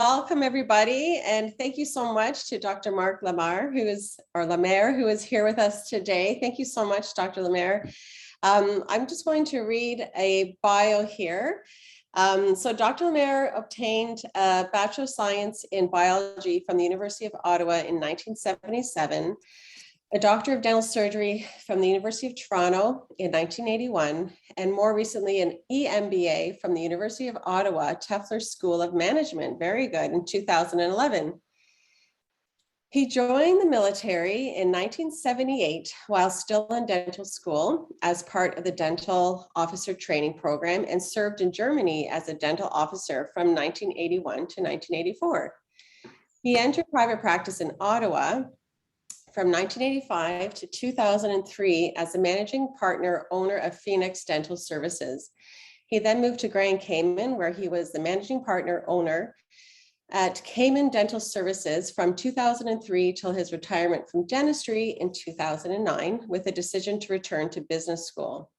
Welcome everybody, and thank you so much to Dr. Marc Lamarre, Lamarre, who is here with us today. Thank you so much, Dr. Lamarre. I'm just going to read a bio here. So Dr. Lamarre obtained a Bachelor of Science in Biology from the University of Ottawa in 1977, a Doctor of Dental Surgery from the University of Toronto in 1981, and more recently an EMBA from the University of Ottawa Tefler School of Management, very good, in 2011. He joined the military in 1978 while still in dental school as part of the Dental Officer Training Program and served in Germany as a dental officer from 1981 to 1984. He entered private practice in Ottawa from 1985 to 2003 as the managing partner owner of Phoenix Dental Services. He then moved to Grand Cayman, where he was the managing partner owner at Cayman Dental Services from 2003 till his retirement from dentistry in 2009, with a decision to return to business school.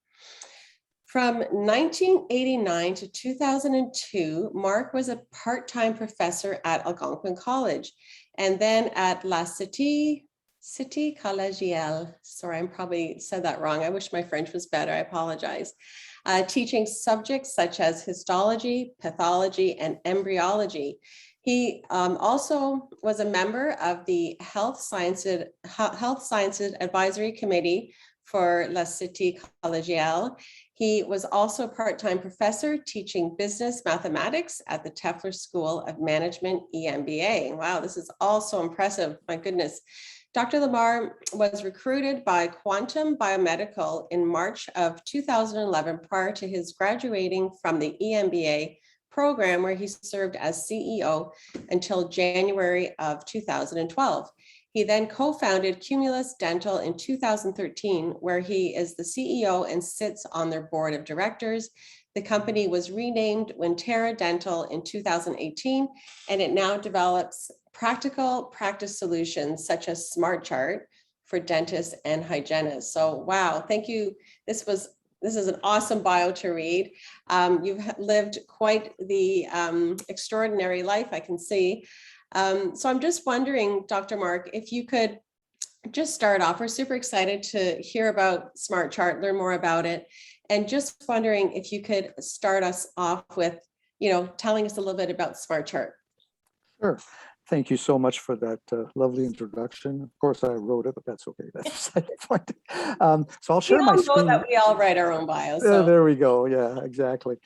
From 1989 to 2002, Marc was a part-time professor at Algonquin College and then at La Cité Collegiale. Sorry, I probably said that wrong. I wish my French was better. I apologize. Teaching subjects such as histology, pathology, and embryology. He also was a member of the Health Sciences Advisory Committee for La Cité Collegiale. He was also a part-time professor teaching business mathematics at the Tefler School of Management, EMBA. Wow, this is all so impressive. My goodness. Dr. Lamarre was recruited by Quantum Biomedical in March of 2011 prior to his graduating from the EMBA program, where he served as CEO until January of 2012. He then co-founded Cumulus Dental in 2013, where he is the CEO and sits on their board of directors. The company was renamed Winterra Dental in 2018, and it now develops practical practice solutions such as SmartChart for dentists and hygienists. So, wow, thank you. This is an awesome bio to read. You've lived quite the extraordinary life, I can see. So I'm just wondering, Dr. Marc, if you could just start off. We're super excited to hear about SmartChart, learn more about it, and just wondering if you could start us off with, telling us a little bit about SmartChart. Sure. Thank you so much for that lovely introduction. Of course, I wrote it, but that's okay. That's the point. So I'll share my screen. That we all write our own bios. So. There we go. Yeah, exactly.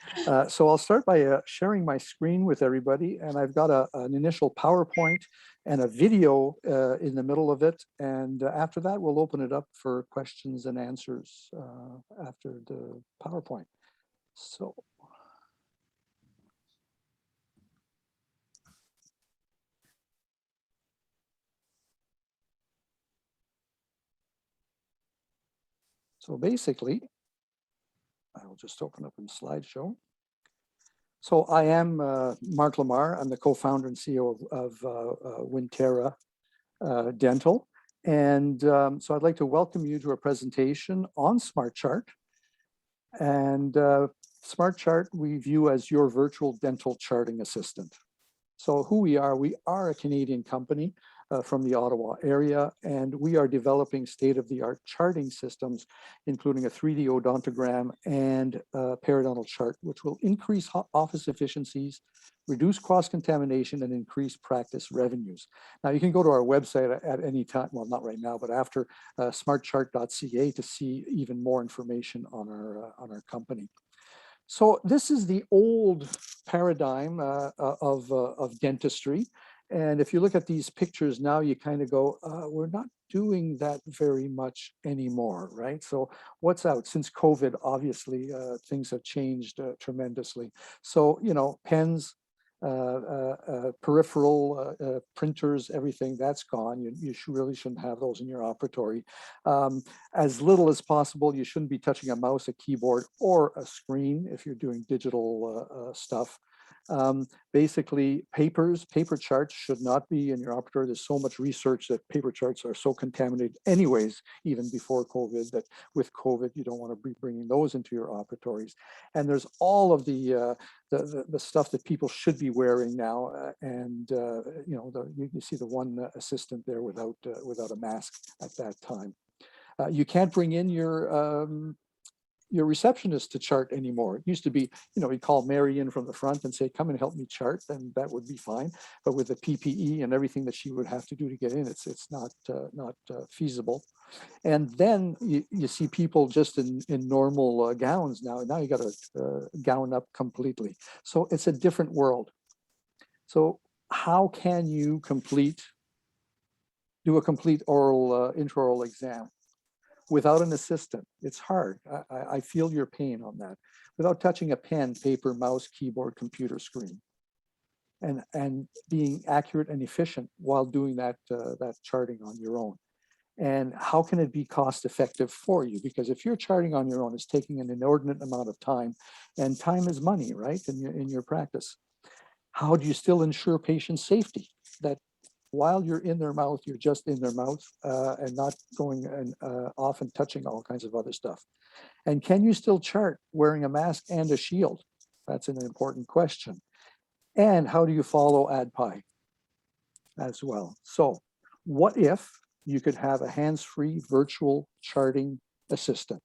So I'll start by sharing my screen with everybody, and I've got an initial PowerPoint and a video in the middle of it. And after that, we'll open it up for questions and answers after the PowerPoint. So basically, I will just open up in slideshow. So I am Marc Lamarre. I'm the co-founder and CEO of Winterra Dental. And so I'd like to welcome you to a presentation on SmartChart. And SmartChart we view as your virtual dental charting assistant. So who we are a Canadian company from the Ottawa area, and we are developing state-of-the-art charting systems, including a 3D odontogram and a periodontal chart, which will increase office efficiencies, reduce cross-contamination, and increase practice revenues. Now, you can go to our website at any time, well, not right now, but after smartchart.ca to see even more information on our company. So this is the old paradigm of dentistry. And if you look at these pictures now, you kind of go, we're not doing that very much anymore, right? So what's out? Since COVID, obviously, things have changed tremendously. So, pens, peripheral printers, everything that's gone. You really shouldn't have those in your operatory. As little as possible, you shouldn't be touching a mouse, a keyboard, or a screen if you're doing digital stuff. Basically, paper charts should not be in your operatory. There's so much research that paper charts are so contaminated anyways, even before COVID, that with COVID, you don't want to be bringing those into your operatories. And there's all of the stuff that people should be wearing now. You see the one assistant there without a mask at that time. You can't bring in your receptionist to chart anymore. It used to be, you'd call Mary in from the front and say, come and help me chart, and that would be fine. But with the PPE and everything that she would have to do to get in, it's not feasible. And then you see people just in normal gowns now. Now you got to gown up completely. So it's a different world. So how can you do a complete oral intraoral exam without an assistant? It's hard. I feel your pain on that. Without touching a pen, paper, mouse, keyboard, computer screen, and being accurate and efficient while doing that charting on your own. And how can it be cost effective for you? Because if you're charting on your own, it's taking an inordinate amount of time, and time is money, right? In your practice. How do you still ensure patient safety? That while you're in their mouth, you're just in their mouth and not going and off and touching all kinds of other stuff. And can you still chart wearing a mask and a shield? That's an important question. And how do you follow ADPI as well? So what if you could have a hands-free virtual charting assistant?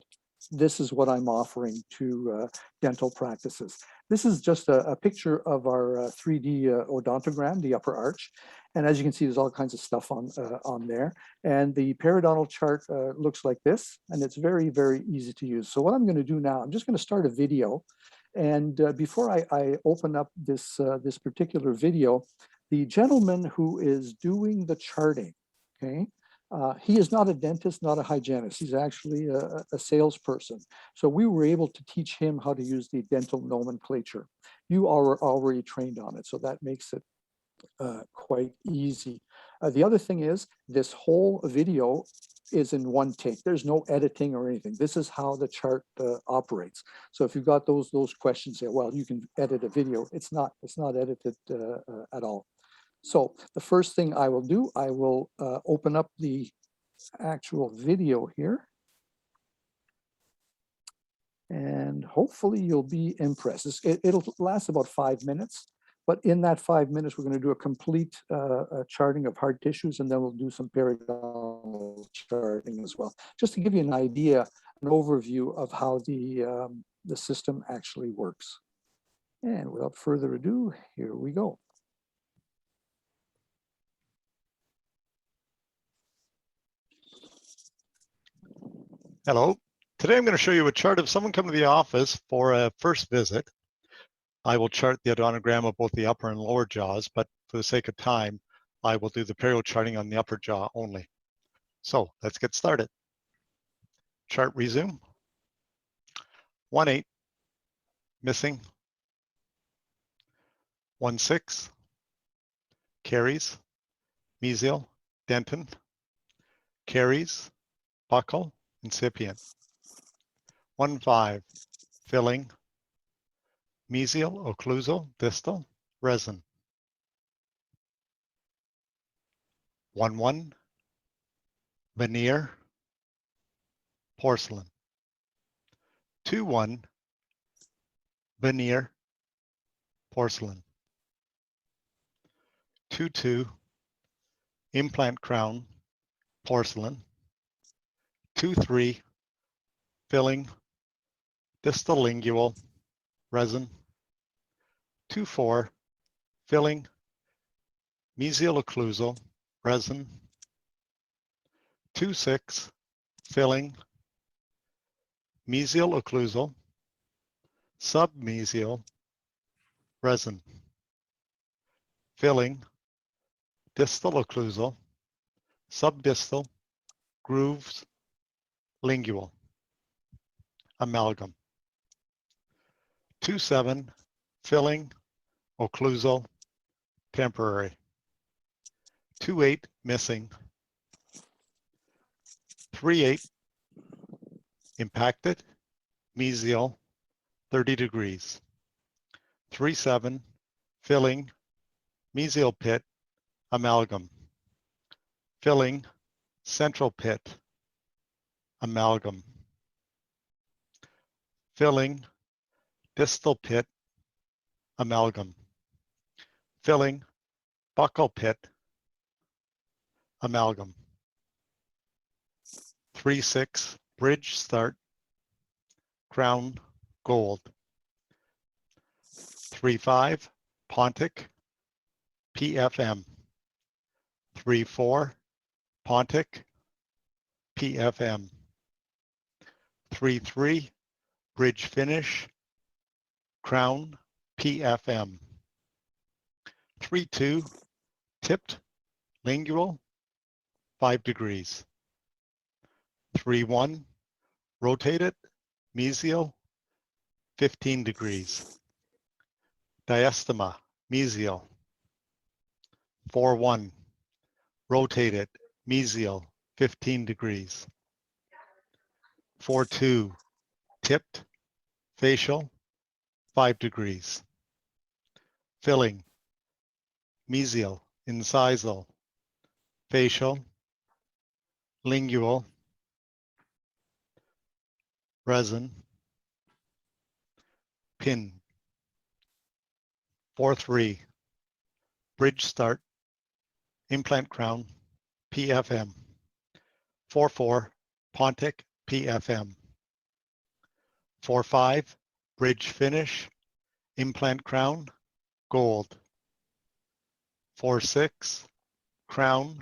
This is what I'm offering to dental practices. This is just a picture of our 3D odontogram, the upper arch. And as you can see, there's all kinds of stuff on there. And the periodontal chart looks like this, and it's very, very easy to use. So what I'm going to do now, I'm just going to start a video. And before I open up this particular video, the gentleman who is doing the charting, okay, he is not a dentist, not a hygienist. He's actually a salesperson. So we were able to teach him how to use the dental nomenclature. You are already trained on it, so that makes it quite easy. The other thing is, this whole video is in one take. There's no editing or anything. This is how the chart operates. So if you've got those questions, say, well, you can edit a video. It's not edited at all. So the first thing I will do, I will open up the actual video here. And hopefully you'll be impressed. It'll last about 5 minutes. But in that 5 minutes, we're going to do a complete charting of hard tissues, and then we'll do some periodontal charting as well, just to give you an idea, an overview of how the system actually works. And without further ado, here we go. Hello. Today I'm going to show you a chart of someone coming to the office for a first visit. I will chart the odontogram of both the upper and lower jaws, but for the sake of time, I will do the perio charting on the upper jaw only. So let's get started. Chart resume. 1-8, missing. 1-6, caries, mesial, dentin, caries, buccal, incipient. 1-5, filling, mesial, occlusal, distal, resin. 1-1, veneer, porcelain. 2-1, veneer, porcelain. 2-2, implant crown, porcelain. 2-3, filling, distal lingual, resin. 2-4, filling, mesial occlusal, resin. 2-6, filling, mesial occlusal, submesial, resin. Filling, distal occlusal, subdistal, grooves, lingual, amalgam. 2-7, filling, occlusal, temporary. 2-8, missing. 3-8, impacted, mesial, 30 degrees. 3-7, filling, mesial pit, amalgam, filling, central pit, amalgam, filling, distal pit, amalgam, filling, buccal pit, amalgam, 3-6, bridge start, crown, gold, 3-5, Pontic, PFM, 3-4, Pontic, PFM, 3-3, bridge finish, crown, PFM, 3-2, tipped, lingual, 5 degrees, 3-1, rotated, mesial, 15 degrees, diastema, mesial, 4-1, rotated, mesial, 15 degrees, 4-2, tipped, facial, 5 degrees, filling, mesial, incisal, facial, lingual, resin, pin, 4-3, bridge start, implant crown, PFM, 4-4, Pontic, PFM, 4-5, bridge finish, implant crown, gold, 4-6, crown,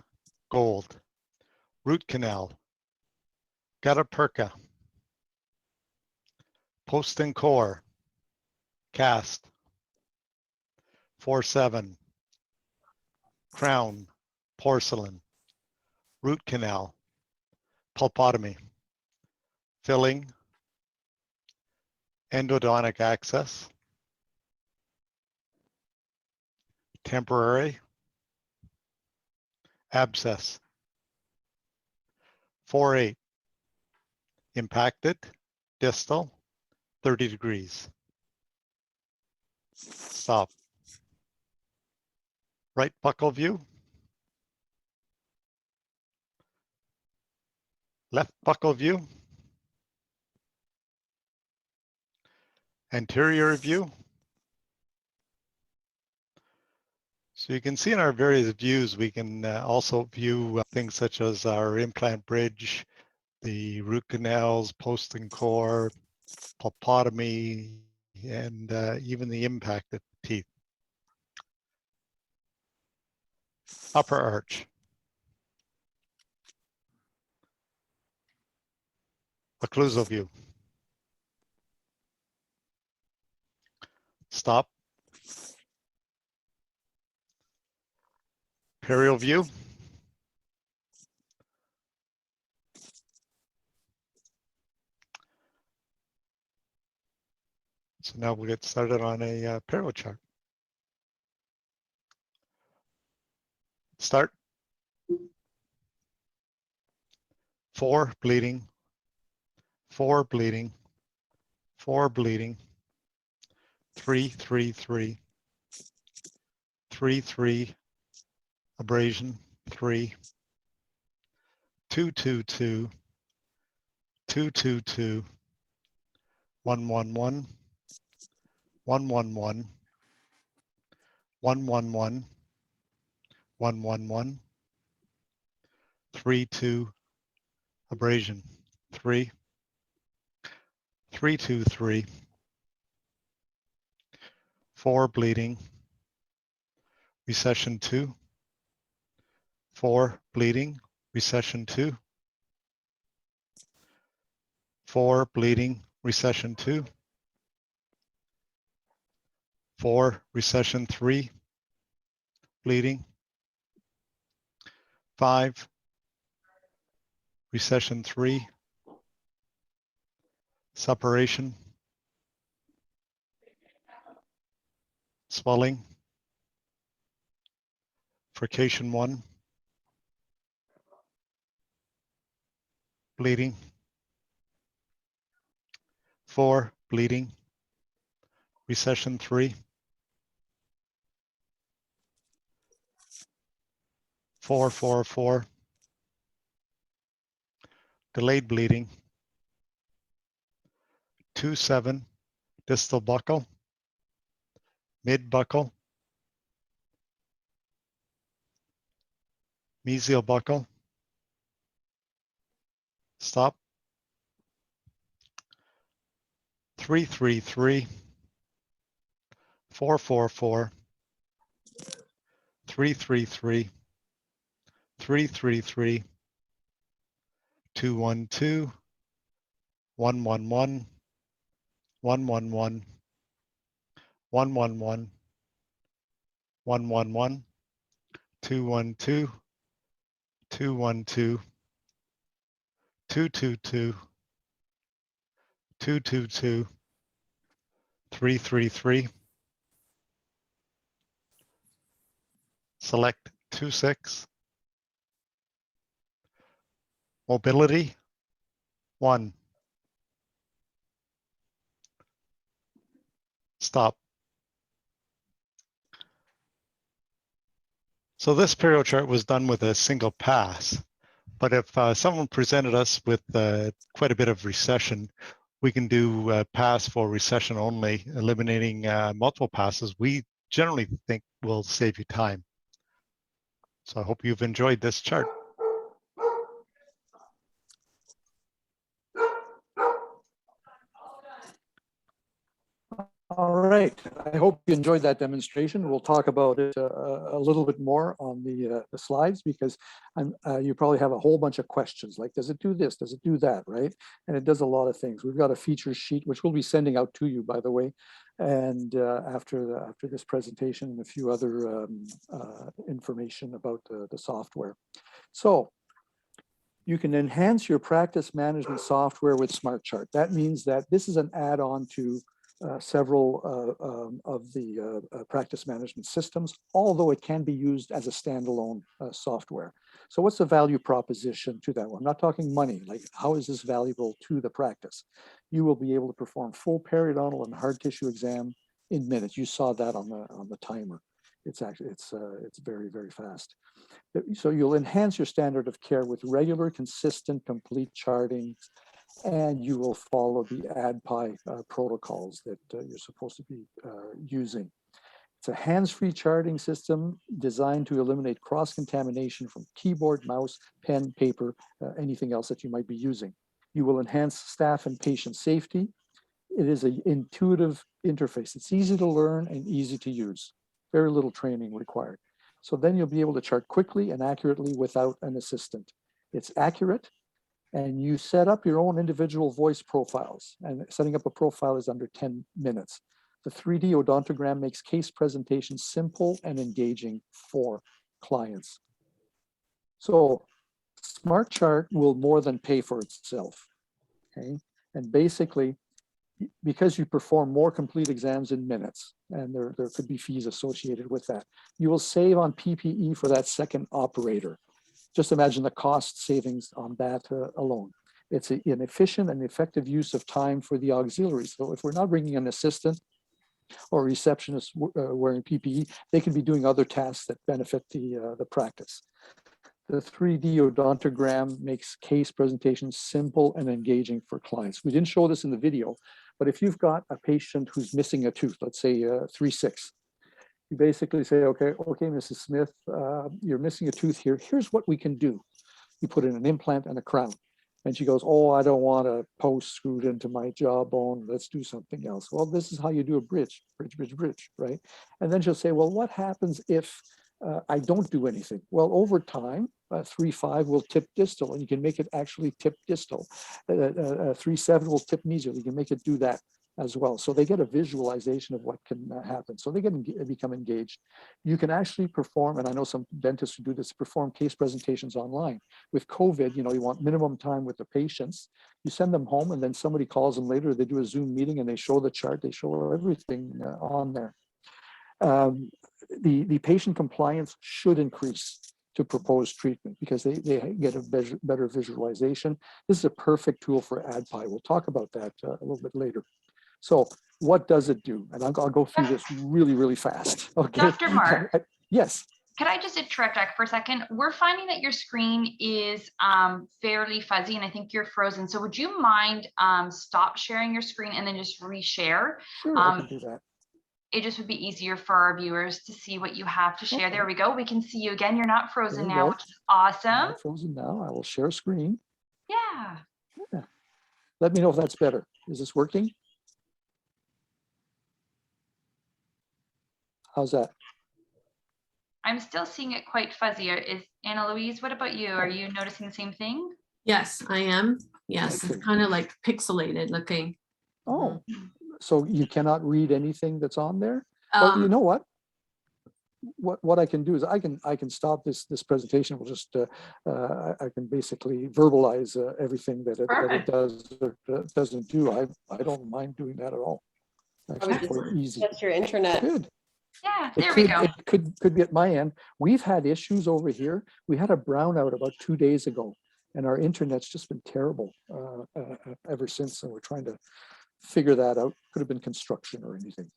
gold, root canal, gutta perca, post and core, cast, 4-7, crown, porcelain, root canal, pulpotomy, filling, endodontic access, temporary, abscess, 4-8, impacted, distal, 30 degrees. Stop. Right buccal view. Left buccal view. Anterior view. So you can see in our various views, we can also view things such as our implant bridge, the root canals, post and core, pulpotomy, and even the impacted teeth. Upper arch. Occlusal view. Stop. Perial view. So now we'll get started on a perio chart. Start. 4 bleeding, 4 bleeding, 4 bleeding, 3-3-3, 3-3, abrasion, 3, 2-2-2, 2-2-2, 1-1-1, 1-1-1, 1-1-1, 1-1-1, 3-2, abrasion, 3, 3-2-3, 4 bleeding, recession 2, 4 bleeding, recession 2, 4 bleeding, recession 2, 4 recession 3, bleeding, 5 recession 3, suppuration, swelling, frication 1, bleeding, 4 bleeding, recession 3, 444, delayed bleeding, 27, distal buccal, mid buccal, mesial buccal, stop, 333, 444, 333, 333, 212, 111, 111, 111, 111, 212, 212, 222, 222, 333. Select 26. Mobility 1. Stop. So this period chart was done with a single pass, but if someone presented us with quite a bit of recession, we can do pass for recession only, eliminating multiple passes. We generally think will save you time. So I hope you've enjoyed this chart. All right, I hope you enjoyed that demonstration. We'll talk about it a little bit more on the slides, because you probably have a whole bunch of questions like, does it do this? Does it do that, right? And it does a lot of things. We've got a feature sheet, which we'll be sending out to you, by the way, and after this presentation, and a few other information about the software. So you can enhance your practice management software with SmartChart. That means that this is an add-on to several of the practice management systems, although it can be used as a standalone software. So what's the value proposition to that one? I'm not talking money, like how is this valuable to the practice? You will be able to perform full periodontal and hard tissue exam in minutes. You saw that on the timer. It's actually, it's very, very fast. So you'll enhance your standard of care with regular, consistent, complete charting, and you will follow the ADPI protocols that you're supposed to be using. It's a hands-free charting system designed to eliminate cross-contamination from keyboard, mouse, pen, paper, anything else that you might be using. You will enhance staff and patient safety. It is an intuitive interface. It's easy to learn and easy to use. Very little training required. So then you'll be able to chart quickly and accurately without an assistant. It's accurate, and you set up your own individual voice profiles, and setting up a profile is under 10 minutes. The 3D odontogram makes case presentations simple and engaging for clients. So SmartChart will more than pay for itself, okay? And basically, because you perform more complete exams in minutes, and there could be fees associated with that, you will save on PPE for that second operator. Just imagine the cost savings on that alone. It's an efficient and effective use of time for the auxiliaries. So if we're not bringing an assistant or a receptionist wearing PPE, they can be doing other tasks that benefit the practice. The 3D odontogram makes case presentations simple and engaging for clients. We didn't show this in the video, but if you've got a patient who's missing a tooth, let's say 3-6, you basically say, okay, Mrs. Smith, you're missing a tooth here. Here's what we can do. You put in an implant and a crown. And she goes, oh, I don't want a post screwed into my jawbone. Let's do something else. Well, this is how you do a bridge, right? And then she'll say, well, what happens if I don't do anything? Well, over time, 3-5 will tip distal, and you can make it actually tip distal. 3-7 will tip mesial. You can make it do that as well. So they get a visualization of what can happen. So they become engaged. You can actually perform, and I know some dentists who do this, perform case presentations online. With COVID, you want minimum time with the patients. You send them home, and then somebody calls them later. They do a Zoom meeting, and they show the chart. They show everything on there. The patient compliance should increase to proposed treatment because they get a better visualization. This is a perfect tool for ADPI. We'll talk about that a little bit later. So what does it do? And I'll go through this really, really fast. Okay. Dr. Marc. Yes. Could I just interrupt Jack for a second? We're finding that your screen is fairly fuzzy and I think you're frozen. So would you mind stop sharing your screen and then just reshare? Sure, I can do that. It just would be easier for our viewers to see what you have to share. Okay. There we go. We can see you again. You're not frozen There you now, go. which is awesome. I'm not frozen now. I will share screen. Yeah. Yeah. Let me know if that's better. Is this working? How's that? I'm still seeing it quite fuzzy. Is Anna Louise, what about you? Are you noticing the same thing? Yes, I am. Yes, Okay. it's kind of like pixelated looking. Oh, so you cannot read anything that's on there? Well, you know what? What I can do is I can stop this presentation. We'll just I can basically verbalize everything that it does or doesn't do. I don't mind doing that at all. Actually, Probably quite easy. Just your internet. Good. Yeah, there we go. It could be at my end. We've had issues over here. We had a brownout about 2 days ago, and our internet's just been terrible ever since. And we're trying to figure that out. Could have been construction or anything.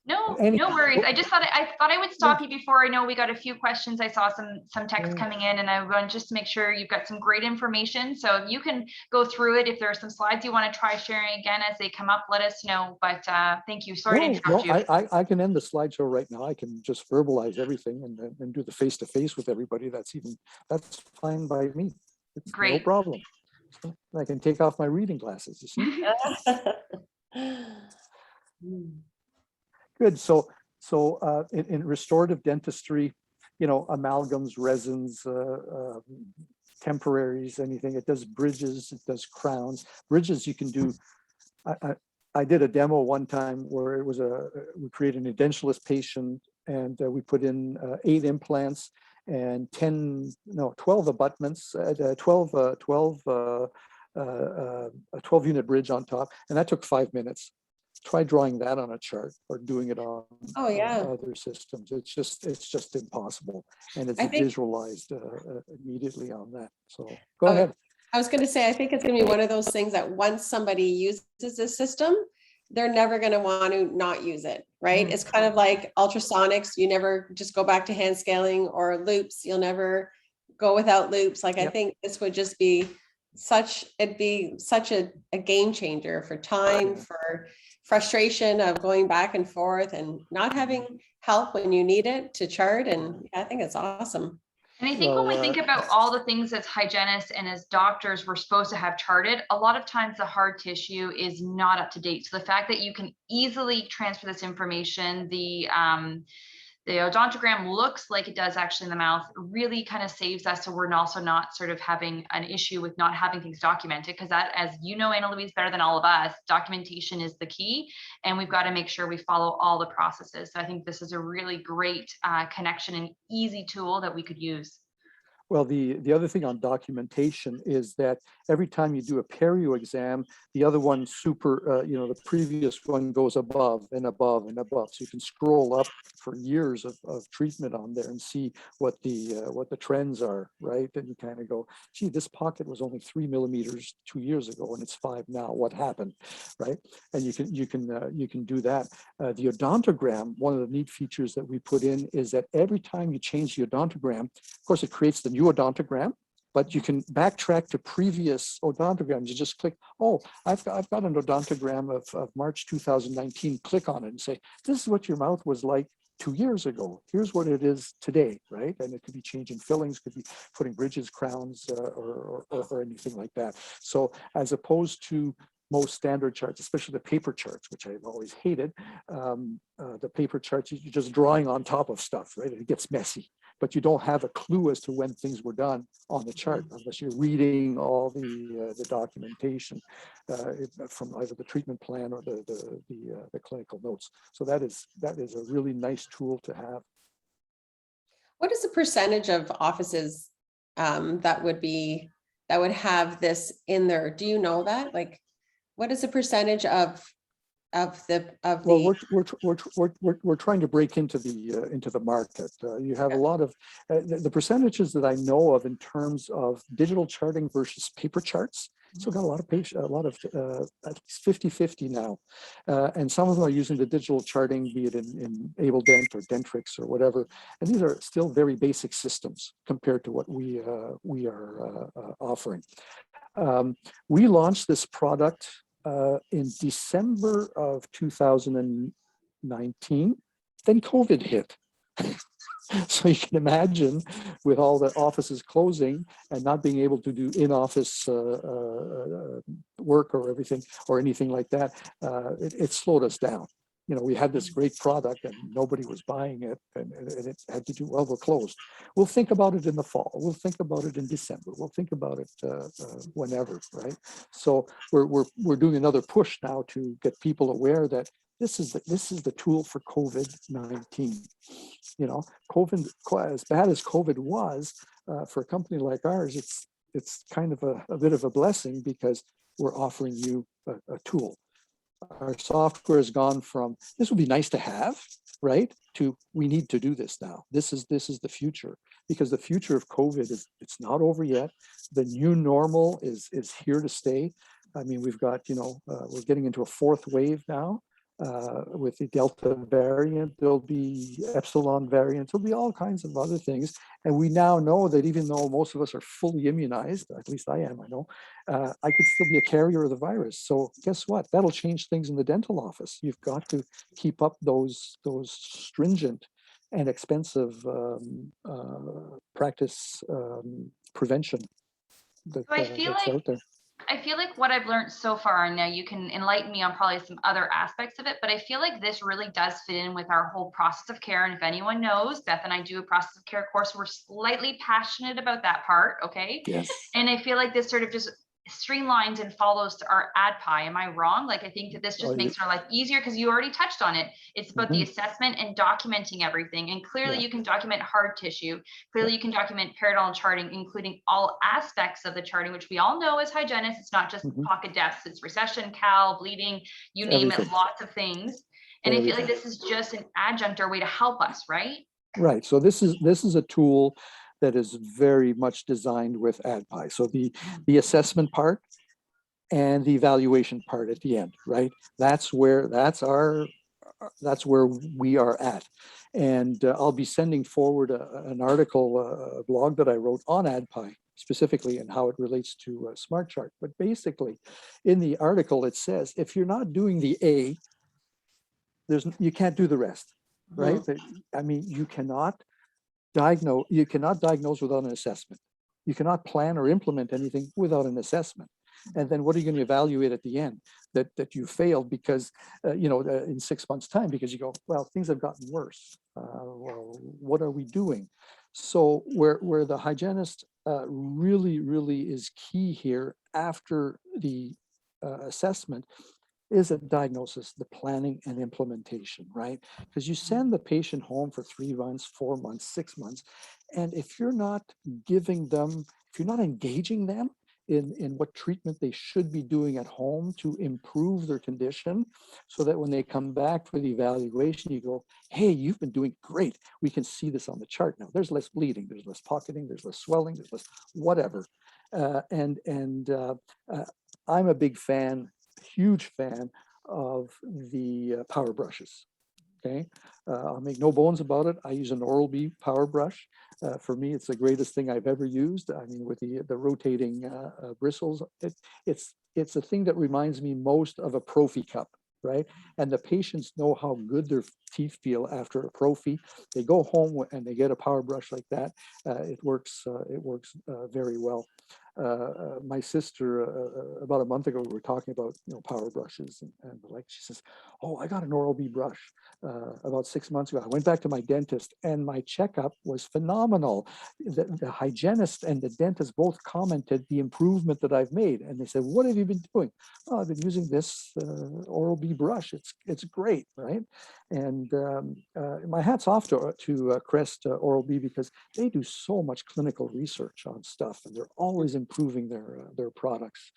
No, Anyhow, no worries. I thought I would stop you before. I know we got a few questions. I saw some text coming in, and I want just to make sure you've got some great information. So if you can go through it, if there are some slides you want to try sharing again as they come up, let us know. But thank you. Sorry to interrupt you. I can end the slideshow right now. I can just verbalize everything and do the face-to-face with everybody. That's fine by me. It's no Great. problem. I can take off my reading glasses, you see? Good. So in restorative dentistry, you know, amalgams, resins, temporaries, anything. It does bridges, it does crowns. Bridges you can do. I did a demo one time where it was we created an edentulous patient and we put in 8 implants and 12 abutments, 12 unit bridge on top, and that took 5 minutes. Try drawing that on a chart or doing it on other systems. It's just impossible, and it's visualized immediately on that. So go ahead. I was going to say, I think it's going to be one of those things that once somebody uses this system, they're never going to want to not use it, right? It's kind of like ultrasonics. You never just go back to hand scaling, or loops. You'll never go without loops. Like, I think this would just be such a game changer for time, for frustration of going back and forth and not having help when you need it to chart. And I think it's awesome. And I think when we think about all the things as hygienists and as doctors we're supposed to have charted, a lot of times the hard tissue is not up to date. So the fact that you can easily transfer this information, the odontogram looks like it does actually in the mouth, really kind of saves us, so we're also not sort of having an issue with not having things documented, because that, as you know, Anna Louise, better than all of us, documentation is the key, and we've got to make sure we follow all the processes. So I think this is a really great connection and easy tool that we could use. Well, the other thing on documentation is that every time you do a perio exam, the other one the previous one goes above and above and above. So you can scroll up for years of treatment on there and see what the trends are, right? And you kind of go, gee, this pocket was only 3 millimeters 2 years ago and it's 5 now. What happened, right? And you can do that. The odontogram, one of the neat features that we put in is that every time you change the odontogram, of course, it creates the new odontogram, but you can backtrack to previous odontograms. You just click, oh, I've got an odontogram of March 2019. Click on it and say, this is what your mouth was like 2 years ago. Here's what it is today, right? And it could be changing fillings, could be putting bridges, crowns, or anything like that. So as opposed to most standard charts, especially the paper charts, which I've always hated, the paper charts, you're just drawing on top of stuff, right? It gets messy. But you don't have a clue as to when things were done on the chart unless you're reading all the documentation from either the treatment plan or the clinical notes. So that is a really nice tool to have. What is the percentage of offices that would have this in there? Do you know that? Like, what is the percentage of Well, we're trying to break into the market. You have a lot of the percentages that I know of in terms of digital charting versus paper charts. So got a lot of at least 50-50 now, and some of them are using the digital charting, be it in AbleDent or Dentrix or whatever. And these are still very basic systems compared to what we are offering. We launched this product in December of 2019, then COVID hit. So you can imagine, with all the offices closing and not being able to do in-office work or everything or anything like that, it slowed us down. You know, we had this great product and nobody was buying it, and it had to do, well, we're closed. We'll think about it in the fall. We'll think about it in December. We'll think about it whenever, right? So we're doing another push now to get people aware that this is the tool for COVID-19. You know, COVID, as bad as COVID was, for a company like ours, it's kind of a bit of a blessing because we're offering you a tool. Our software has gone from this would be nice to have, right, to we need to do this now. This is the future, because the future of COVID it's not over yet. The new normal is here to stay. I mean, we've got, you know, we're getting into a fourth wave now. With the Delta variant, there'll be Epsilon variant, there'll be all kinds of other things. And we now know that even though most of us are fully immunized, at least I am, I know, I could still be a carrier of the virus. So guess what? That'll change things in the dental office. You've got to keep up those stringent and expensive practice prevention that, So I feel like what I've learned so far, and now you can enlighten me on probably some other aspects of it, but I feel like this really does fit in with our whole process of care. And if anyone knows, Beth and I do a process of care course. We're slightly passionate about that part. Okay. yes. And I feel like this sort of just streamlines and follows our ADPI. Am I wrong? Like, I think that this just makes our life easier, because you already touched on it. It's about the assessment and documenting everything. And clearly you can document hard tissue. Clearly you can document periodontal charting, including all aspects of the charting, which we all know as hygienists. It's not just pocket depths, it's recession, cal, bleeding, you name it, lots of things. And I feel like this is just an adjunct or way to help us, right? Right. So this is a tool that is very much designed with ADPI. So the assessment part and the evaluation part at the end, right? That's where we are at. And I'll be sending forward an article, a blog that I wrote on ADPI specifically and how it relates to SmartChart. But basically, in the article, it says if you're not doing the A, you can't do the rest, right? I mean, you cannot diagnose without an assessment. You cannot plan or implement anything without an assessment. And then what are you going to evaluate at the end? That you failed because, in 6 months' time, because you go, well, things have gotten worse. Well, what are we doing? So where the hygienist really, really is key here after the assessment is a diagnosis, the planning and implementation, right? Because you send the patient home for 3 months, 4 months, 6 months, and if you're not giving them, if you're not engaging them in what treatment they should be doing at home to improve their condition, so that when they come back for the evaluation, you go, hey, you've been doing great. We can see this on the chart now. There's less bleeding, there's less pocketing, there's less swelling, there's less whatever. I'm a big fan, huge fan of the power brushes. Okay, I'll make no bones about it. I use an Oral-B power brush. For me, it's the greatest thing I've ever used. I mean, with the rotating bristles, it's a thing that reminds me most of a Prophy cup, right? And the patients know how good their teeth feel after a Prophy. They go home and they get a power brush like that. It works very well. My sister, about a month ago, we were talking about power brushes and like, she says, oh, I got an Oral-B brush about 6 months ago. I went back to my dentist and my checkup was phenomenal. The hygienist and the dentist both commented the improvement that I've made, and they said, what have you been doing? Oh, I've been using this Oral-B brush. It's great, right? And my hat's off to Crest Oral-B, because they do so much clinical research on stuff, and they're always improving their products.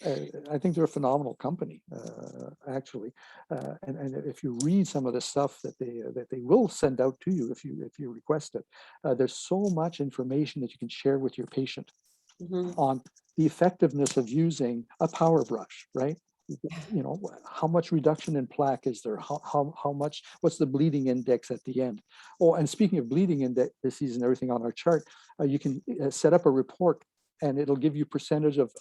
I think they're a phenomenal company, actually. And if you read some of the stuff that they will send out to you if you request it, there's so much information that you can share with your patient on the effectiveness of using a power brush, right? You know, how much reduction in plaque is there? How much? What's the bleeding index at the end? Oh, and speaking of bleeding indices and everything on our chart, you can set up a report, and it'll give you percentage of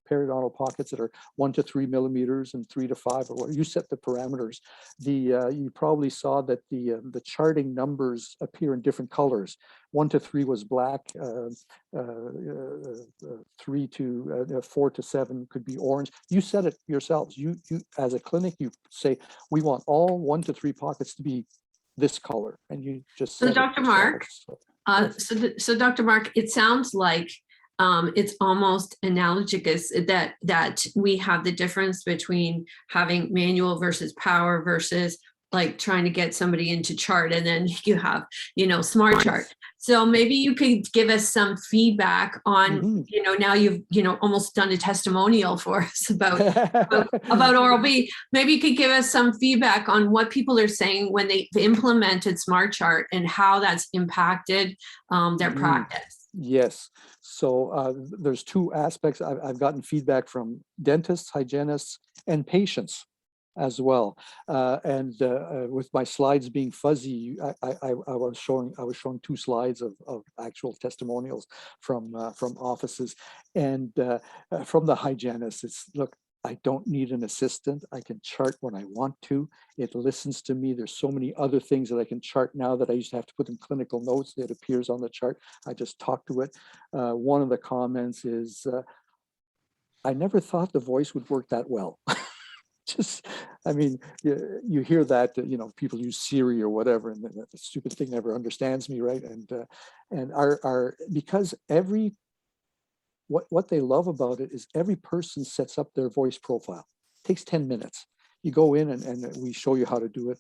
periodontal pockets that are 1 to 3 millimeters and 3 to 5, or what you set the parameters. You probably saw that the charting numbers appear in different colors. 1 to 3 was black, 3 to 4 to 7 could be orange. You set it yourselves. You as a clinic, you say we want all 1 to 3 pockets to be this color, and you just. So Dr. Marc, so Dr. Marc, it sounds like it's almost analogous that we have the difference between having manual versus power versus like trying to get somebody into chart, and then you have, SmartChart. So maybe you could give us some feedback on, now you've, almost done a testimonial for us about Oral-B. Maybe you could give us some feedback on what people are saying when they implemented SmartChart and how that's impacted their practice. Yes. So there's two aspects. I've gotten feedback from dentists, hygienists, and patients as well. And with my slides being fuzzy, I was showing 2 slides of actual testimonials from offices, and from the hygienists. It's, look, I don't need an assistant. I can chart when I want to. It listens to me. There's so many other things that I can chart now that I used to have to put in clinical notes. It appears on the chart. I just talk to it. One of the comments is, I never thought the voice would work that well. Just, I mean, you hear that, people use Siri or whatever, and the stupid thing never understands me, right? And because what they love about it is every person sets up their voice profile. It takes 10 minutes. You go in and we show you how to do it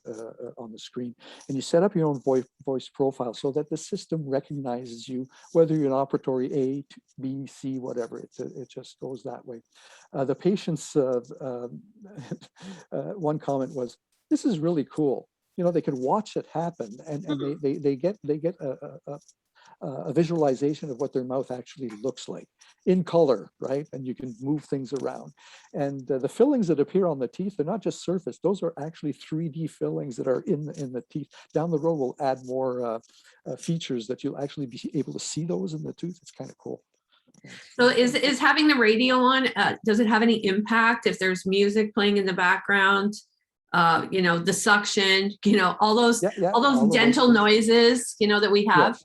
on the screen, and you set up your own voice profile so that the system recognizes you, whether you're an operatory A, B, C, whatever. It just goes that way. The patient's one comment was, "This is really cool." They could watch it happen, and they get a visualization of what their mouth actually looks like in color, right? And you can move things around. And the fillings that appear on the teeth are not just surface. Those are actually 3D fillings that are in the teeth. Down the road, we'll add more features that you'll actually be able to see those in the tooth. It's kind of cool. So is having the radio on, does it have any impact if there's music playing in the background? The suction, all those dental noises, that we have. Yes.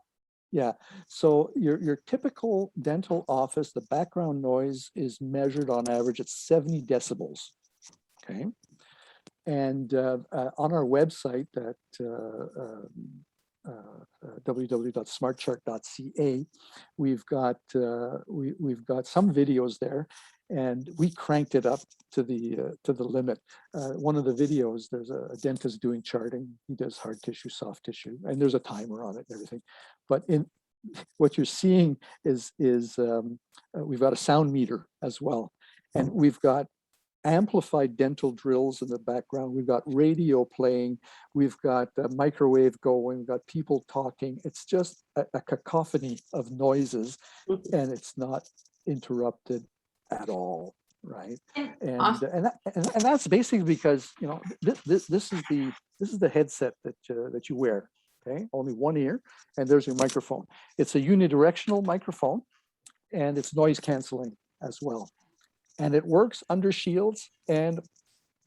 Yeah, so your typical dental office, the background noise is measured on average at 70 decibels, okay? And on our website at www.smartchart.ca, we've got some videos there, and we cranked it up to the limit. One of the videos, there's a dentist doing charting. He does hard tissue, soft tissue, and there's a timer on it and everything. But what you're seeing is we've got a sound meter as well, and we've got amplified dental drills in the background. We've got radio playing. We've got a microwave going. We've got people talking. It's just a cacophony of noises, and it's not interrupted at all, right? And that's basically because this is the headset that you wear. Okay, only one ear, and there's your microphone. It's a unidirectional microphone, and it's noise canceling as well. And it works under shields and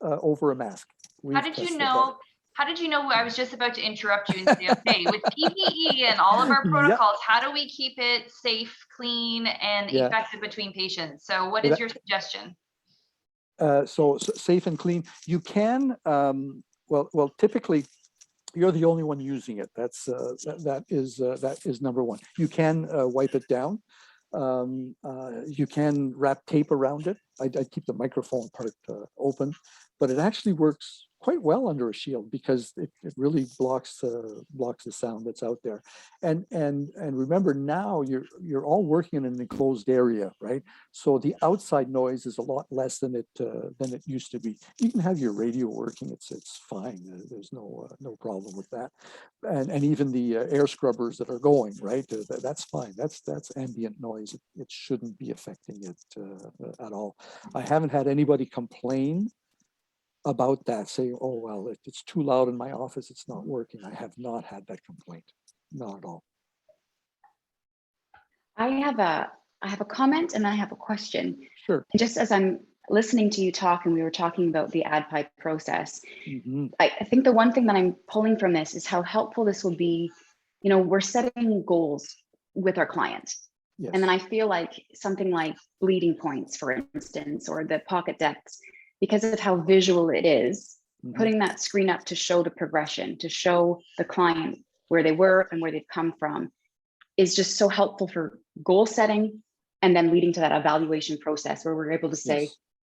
over a mask. How did you know? How did you know? I was just about to interrupt you and say, okay, with PPE and all of our protocols, how do we keep it safe, clean, and effective between patients? So what is your suggestion? So safe and clean. You can, well, typically, you're the only one using it. That is number one. You can wipe it down. You can wrap tape around it. I keep the microphone part open, but it actually works quite well under a shield because it really blocks the sound that's out there. And remember, now you're all working in an enclosed area, right? So the outside noise is a lot less than it used to be. You can have your radio working; it's fine. There's no problem with that. And even the air scrubbers that are going, right? That's fine. That's ambient noise. It shouldn't be affecting it at all. I haven't had anybody complain about that, saying, oh, well, it's too loud in my office, it's not working. I have not had that complaint, not at all. I have a comment and I have a question. Sure. And just as I'm listening to you talk, and we were talking about the ad pipe process, I think the one thing that I'm pulling from this is how helpful this will be. You know, we're setting goals with our client. Yes. And then I feel like something like bleeding points, for instance, or the pocket depths, because of how visual it is, putting that screen up to show the progression, to show the client where they were and where they've come from, is just so helpful for goal setting, and then leading to that evaluation process where we're able to say,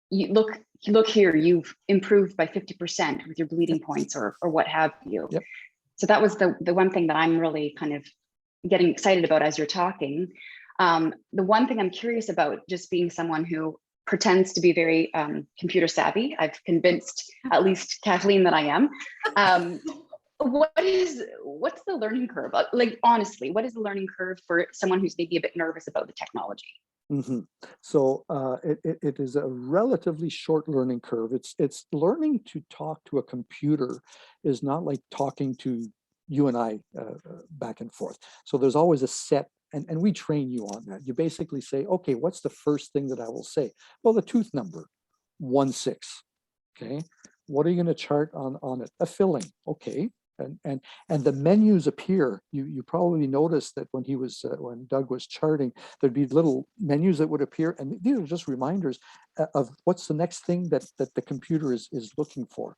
you look here, you've improved by 50% with your bleeding points or what have you. Yep. So that was the one thing that I'm really kind of getting excited about as you're talking. The one thing I'm curious about, just being someone who pretends to be very computer savvy, I've convinced at least Kathleen that I am. What's the learning curve? Like, honestly, what is the learning curve for someone who's maybe a bit nervous about the technology? So it is a relatively short learning curve. It's learning to talk to a computer is not like talking to you and I back and forth. So there's always a set, and we train you on that. You basically say, okay, what's the first thing that I will say? Well, the tooth number, 1-6. Okay. What are you going to chart on it? A filling. Okay. And the menus appear. You probably noticed that when Doug was charting, there'd be little menus that would appear, and these are just reminders of what's the next thing that the computer is looking for.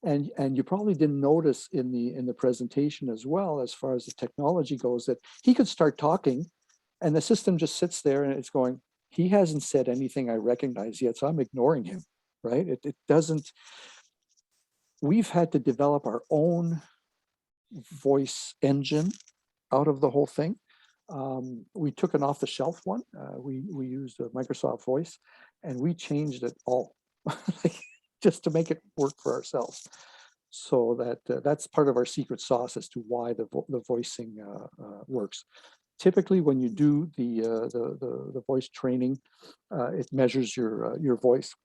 And you probably didn't notice in the presentation as well, as far as the technology goes, that he could start talking, and the system just sits there and it's going, he hasn't said anything I recognize yet, so I'm ignoring him, right? It doesn't. We've had to develop our own voice engine out of the whole thing. We took an off-the-shelf one. We used a Microsoft Voice, and we changed it all just to make it work for ourselves. So that's part of our secret sauce as to why the voicing works. Typically, when you do the voice training, it measures your voice.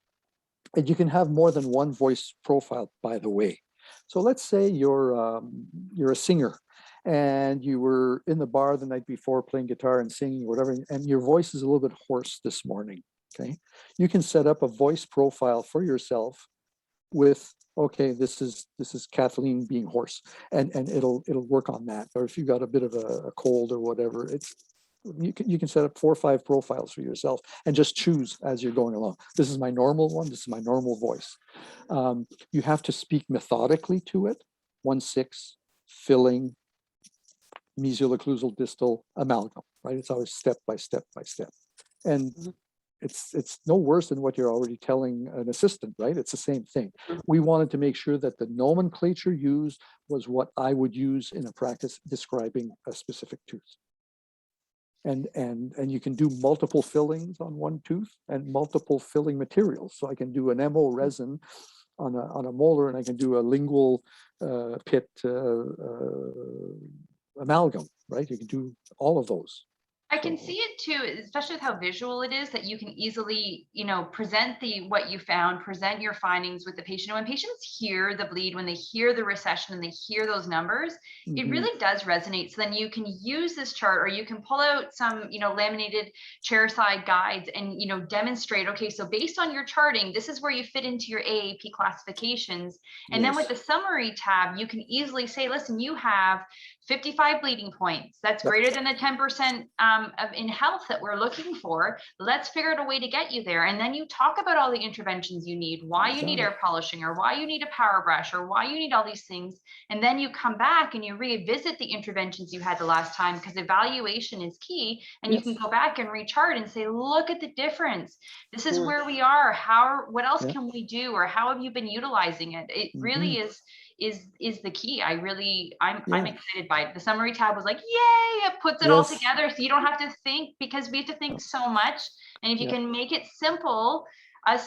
And you can have more than one voice profile, by the way. So let's say you're a singer, and you were in the bar the night before playing guitar and singing or whatever, and your voice is a little bit hoarse this morning. Okay, you can set up a voice profile for yourself with, okay, this is Kathleen being hoarse, and it'll work on that. Or if you got a bit of a cold or whatever, you can set up 4 or 5 profiles for yourself and just choose as you're going along. This is my normal one. This is my normal voice. You have to speak methodically to it. 1-6, filling, mesial-occlusal distal, amalgam, right? It's always step by step by step. And it's no worse than what you're already telling an assistant, right? It's the same thing. We wanted to make sure that the nomenclature used was what I would use in a practice describing a specific tooth. And you can do multiple fillings on one tooth and multiple filling materials. So I can do an MO resin on a molar, and I can do a lingual pit amalgam, right? You can do all of those. I can see it too, especially with how visual it is, that you can easily, present what you found, present your findings with the patient. And when patients hear the bleed, when they hear the recession and they hear those numbers, it really does resonate. So then you can use this chart, or you can pull out some, laminated chairside guides and, demonstrate, okay, so based on your charting, this is where you fit into your AAP classifications. And then with the summary tab, you can easily say, listen, you have 55 bleeding points. That's Yep. greater than the 10% of in health that we're looking for. Let's figure out a way to get you there. And then you talk about all the interventions you need, why you need air polishing, or why you need a power brush, or why you need all these things. And then you come back and you revisit the interventions you had the last time, because evaluation is key. And you can go back and rechart and say, look at the difference. This is where we are. What else can we do? Or how have you been utilizing it? It really is the key. I'm excited by it. The summary tab was like, yay, it puts it all together, so you don't have to think, because we have to think so much. And if you can make it simple, I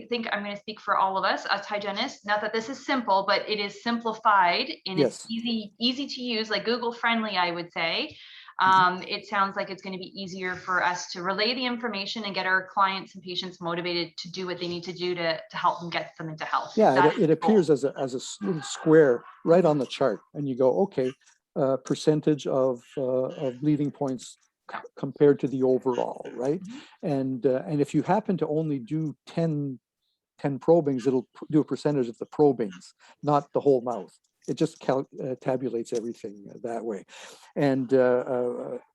think I'm going to speak for all of us hygienists, not that this is simple, but it is simplified and it's easy to use, like Google friendly, I would say. It sounds like it's going to be easier for us to relay the information and get our clients and patients motivated to do what they need to do to help them get them into health. Yeah, it appears as a little square right on the chart, and you go, okay, percentage of bleeding points compared to the overall, right? And if you happen to only do 10 probings, it'll do a percentage of the probings, not the whole mouth. It just tabulates everything that way. And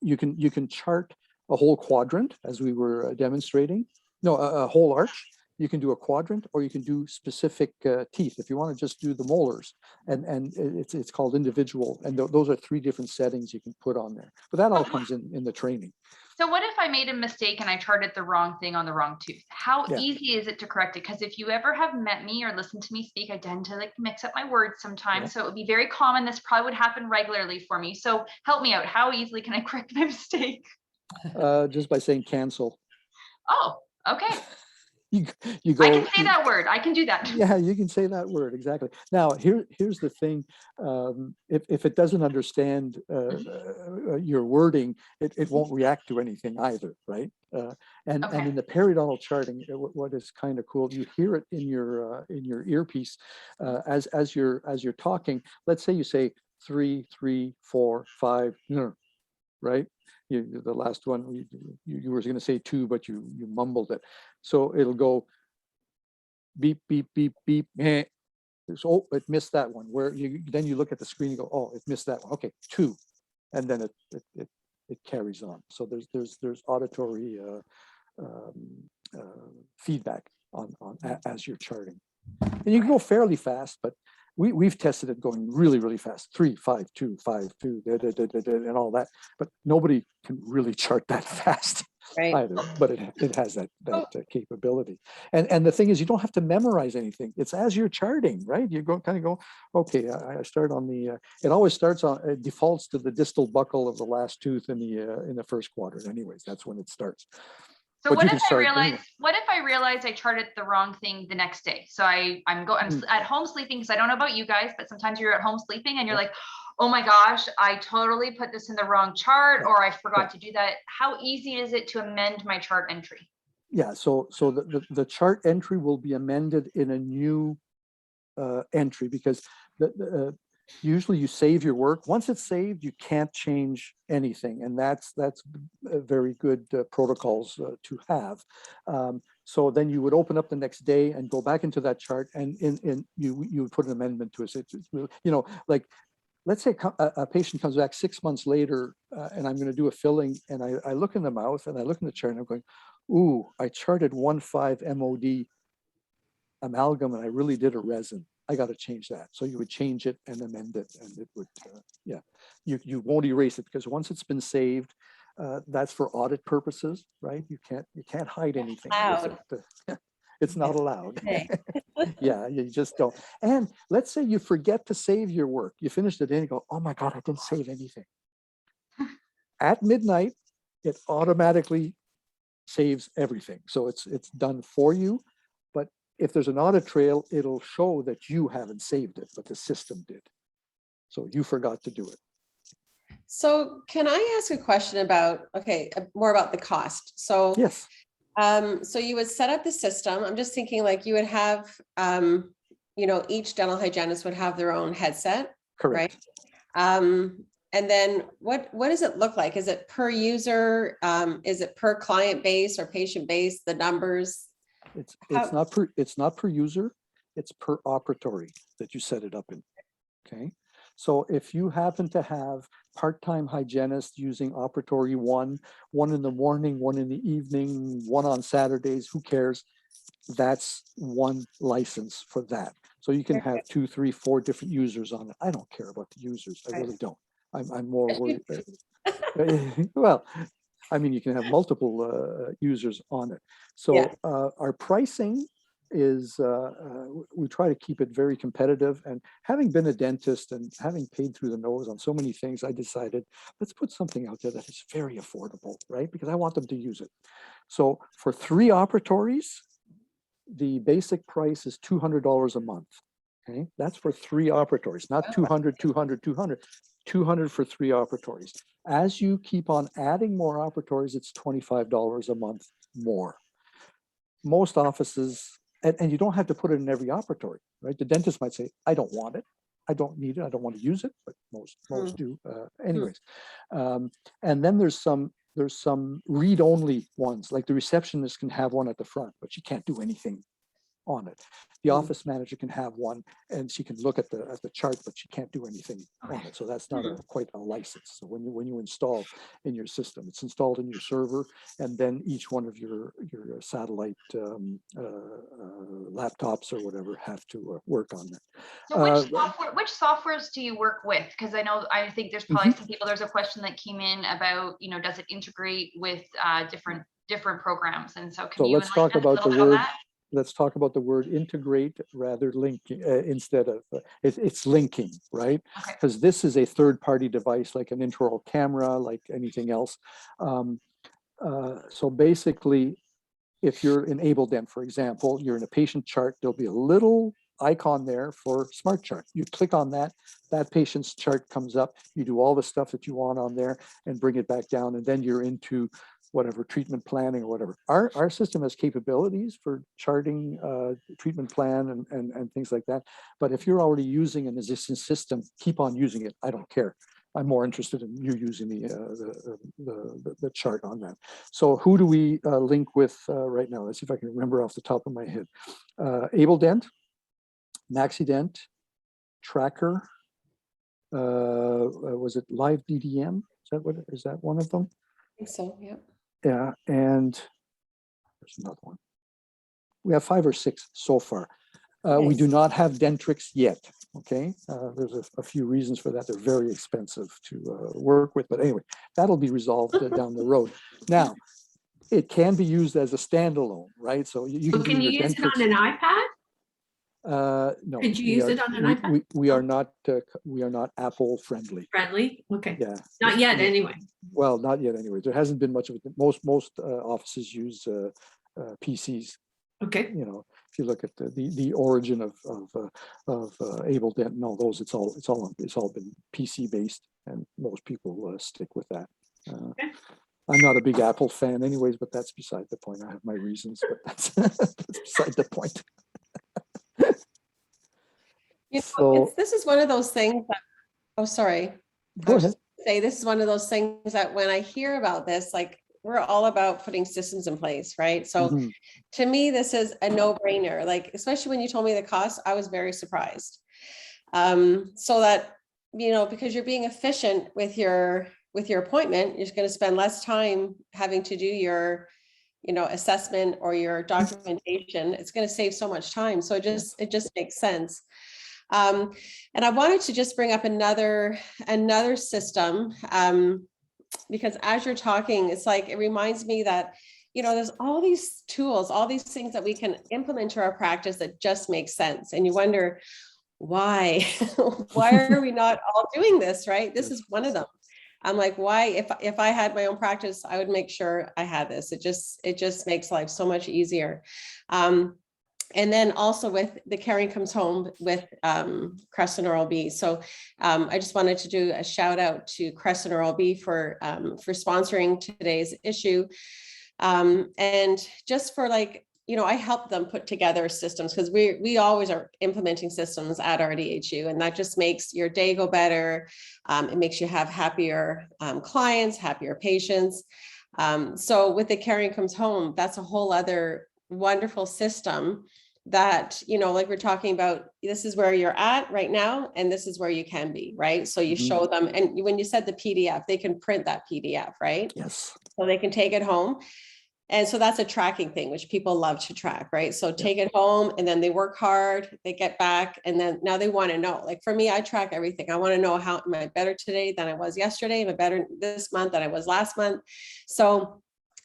you can chart a whole quadrant, as we were demonstrating. No, a whole arch. You can do a quadrant, or you can do specific teeth if you want to just do the molars. And it's called individual. And those are 3 different settings you can put on there. But that all comes in the training. So what if I made a mistake and I charted the wrong thing on the wrong tooth? How easy is it to correct it? Because if you ever have met me or listened to me speak, I tend to like mix up my words sometimes. So it would be very common. This probably would happen regularly for me. So help me out. How easily can I correct my mistake? Just by saying cancel. Oh, okay. You go, I can say that word. I can do that. Yeah, you can say that word, exactly. Now, here's the thing. If it doesn't understand your wording, it won't react to anything either, right? And in the periodontal charting, what is kind of cool, you hear it in your earpiece as you're talking. Let's say you say 3, 3, 4, 5, right? The last one, you were going to say 2, but you mumbled it. So it'll go beep, beep, beep, beep. So it missed that one. Where then you look at the screen and go, oh, it missed that one. Okay, 2, and then it carries on. So there's auditory feedback on as you're charting, and you can go fairly fast, but we've tested it going really, really fast. 3, 5, 2, 5, 2, and all that. But nobody can really chart that fast either. But it has that capability. And the thing is, you don't have to memorize anything. It's as you're charting, right? You kind of go, okay, I start on the. It always starts on. It defaults to the distal buccal of the last tooth in the first quadrant. Anyways, that's when it starts. So what if I realize I charted the wrong thing the next day? So I'm at home sleeping, because I don't know about you guys, but sometimes you're at home sleeping and you're like, oh my gosh, I totally put this in the wrong chart, or I forgot to do that. How easy is it to amend my chart entry? Yeah, so the chart entry will be amended in a new entry, because usually you save your work. Once it's saved, you can't change anything, and that's very good protocols to have. So then you would open up the next day and go back into that chart, and you would put an amendment to it. Like let's say a patient comes back 6 months later, and I'm going to do a filling, and I look in the mouth and I look in the chart and I'm going, ooh, I charted 1,5 MOD amalgam and I really did a resin. I got to change that. So you would change it and amend it, and it would, you won't erase it, because once it's been saved, that's for audit purposes, right? You can't hide anything. It's not allowed. Yeah, you just don't. And let's say you forget to save your work. You finish the day and you go, oh my God, I didn't save anything. At midnight, it automatically saves everything. So it's done for you. But if there's an audit trail, it'll show that you haven't saved it, but the system did. So you forgot to do it. So can I ask a question about, more about the cost? So yes. So you would set up the system. I'm just thinking like you would have, each dental hygienist would have their own headset. Correct. Right? And then what does it look like? Is it per user? Is it per client base or patient base? The numbers? It's not per user. It's per operatory that you set it up in. Okay. So if you happen to have part-time hygienists using operatory one in the morning, one in the evening, one on Saturdays, who cares? That's one license for that. So you can have 2, 3, 4 different users on it. I don't care about the users. I really don't. I'm more worried. Well, I mean, you can have multiple users on it. So our pricing is, we try to keep it very competitive. And having been a dentist and having paid through the nose on so many things, I decided, let's put something out there that is very affordable, right? Because I want them to use it. So for 3 operatories, the basic price is $200 a month. Okay, that's for 3 operatories, not 200, 200, 200, 200 for 3 operatories. As you keep on adding more operatories, it's $25 a month more. Most offices, and you don't have to put it in every operatory, right? The dentist might say, I don't want it. I don't need it. I don't want to use it, but most do anyways. And then there's some read-only ones, like the receptionist can have one at the front, but she can't do anything on it. The office manager can have one, and she can look at the chart, but she can't do anything on it. So that's not quite a license. So when you install in your system, it's installed in your server, and then each one of your satellite laptops or whatever have to work on that. So which softwares do you work with? Because I think there's probably some people. There's a question that came in about, does it integrate with different programs? And so can you let's talk about the bit on word. that? Let's talk about the word integrate rather linking instead of it's linking, right? Because this is a third-party device like an intraoral camera, like anything else. So basically, if you're in Amending, for example, you're in a patient chart, there'll be a little icon there for SmartChart. You click on that, that patient's chart comes up, you do all the stuff that you want on there and bring it back down, and then you're into whatever treatment planning or whatever. Our system has capabilities for charting treatment plan and things like that. But if you're already using an existing system, keep on using it. I don't care. I'm more interested in you using the chart on that. So who do we link with right now? Let's see if I can remember off the top of my head. Amending, MaxiDent, Tracker. Was it Live DDM? Is that one of them? I think so, yeah. Yeah, and there's another one. We have 5 or 6 so far. We do not have Dentrix yet, okay? There's a few reasons for that. They're very expensive to work with, but anyway, that'll be resolved down the road. Now, it can be used as a standalone, right? So you can you use Dentrix. it on an iPad? No. Could you use it on an iPad? We are not Apple friendly. Friendly? Okay. Yeah. Not yet, anyway. Well, not yet anyway. There hasn't been much of it. Most offices use PCs. Okay. If you look at the origin of Amending and all those, it's all been PC based, and most people stick with that. Okay. I'm not a big Apple fan, anyways, but that's beside the point. I have my reasons, but that's beside the point. This is one of those things that, oh, sorry. Go ahead. Say this is one of those things that when I hear about this, like, we're all about putting systems in place, right? So to me, this is a no-brainer. Like, especially when you told me the cost, I was very surprised. So that, because you're being efficient with your appointment, you're going to spend less time having to do your assessment or your documentation. It's going to save so much time. So it just makes sense. And I wanted to just bring up another system, because as you're talking, it's like, it reminds me that, there's all these tools, all these things that we can implement to our practice that just make sense. And you wonder, why? Why are we not all doing this, right? This is one of them. I'm like, why? If I had my own practice, I would make sure I had this. It just makes life so much easier. And then also with the Caring Comes Home with Crescent Oral B. So I just wanted to do a shout out to Crescent Oral B for sponsoring today's issue. And just for I help them put together systems, because we always are implementing systems at RDHU, and that just makes your day go better. It makes you have happier clients, happier patients. So with the Caring Comes Home, that's a whole other wonderful system that, you know, like we're talking about, this is where you're at right now, and this is where you can be, right? So you show them, and when you said the PDF, they can print that PDF, right? Yes. So they can take it home. And so that's a tracking thing, which people love to track, right? So take it home, and then they work hard, they get back, and then now they want to know. Like for me, I track everything. I want to know, how am I better today than I was yesterday? Am I better this month than I was last month? So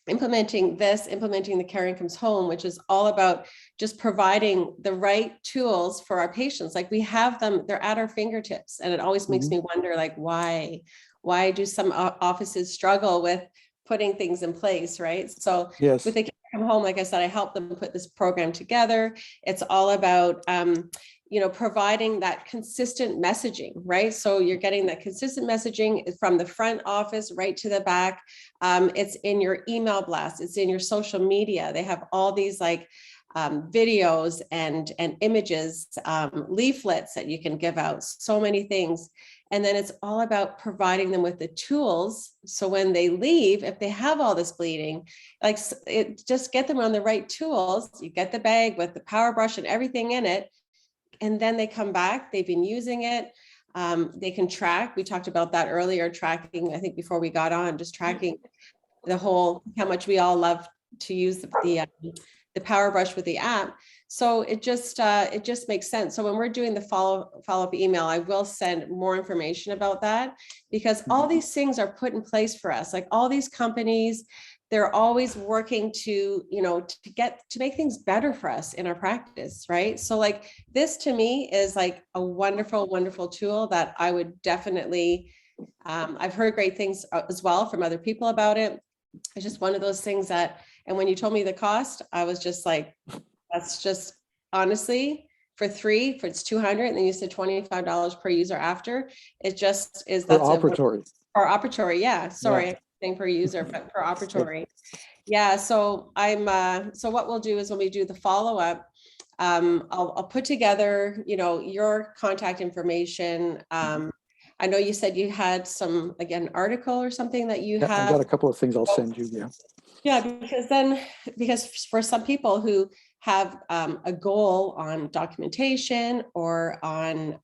implementing the Caring Comes Home, which is all about just providing the right tools for our patients. Like we have them, they're at our fingertips. And it always makes me wonder, like, why do some offices struggle with putting things in place, right? So Yes. with the Caring Come Home, like I said, I helped them put this program together. It's all about, you know, providing that consistent messaging, right? So you're getting that consistent messaging from the front office right to the back. It's in your email blast, it's in your social media. They have all these like videos and images, leaflets that you can give out, so many things. And then it's all about providing them with the tools. So when they leave, if they have all this bleeding, like just get them on the right tools. You get the bag with the power brush and everything in it. And then they come back, they've been using it. They can track. We talked about that earlier, tracking, I think before we got on, just tracking the whole, how much we all love to use the power brush with the app. So it just makes sense. So when we're doing the follow-up email, I will send more information about that, because all these things are put in place for us. Like all these companies, they're always working to, you know, to make things better for us in our practice, right? So like this to me is like a wonderful, wonderful tool that I would definitely, I've heard great things as well from other people about it. It's just one of those things that, and when you told me the cost, I was just like, that's just honestly for it's 200, and then you said $25 per user after. It just is, that's operatory. Or operatory, yeah. Sorry, I'm saying per user, but per operatory. Yeah. So so what we'll do is when we do the follow-up, I'll put together, you know, your contact information. I know you said you had some, again, article or something that you have. I've got a couple of things I'll send you. Yeah. Yeah, because for some people who have a goal on documentation or on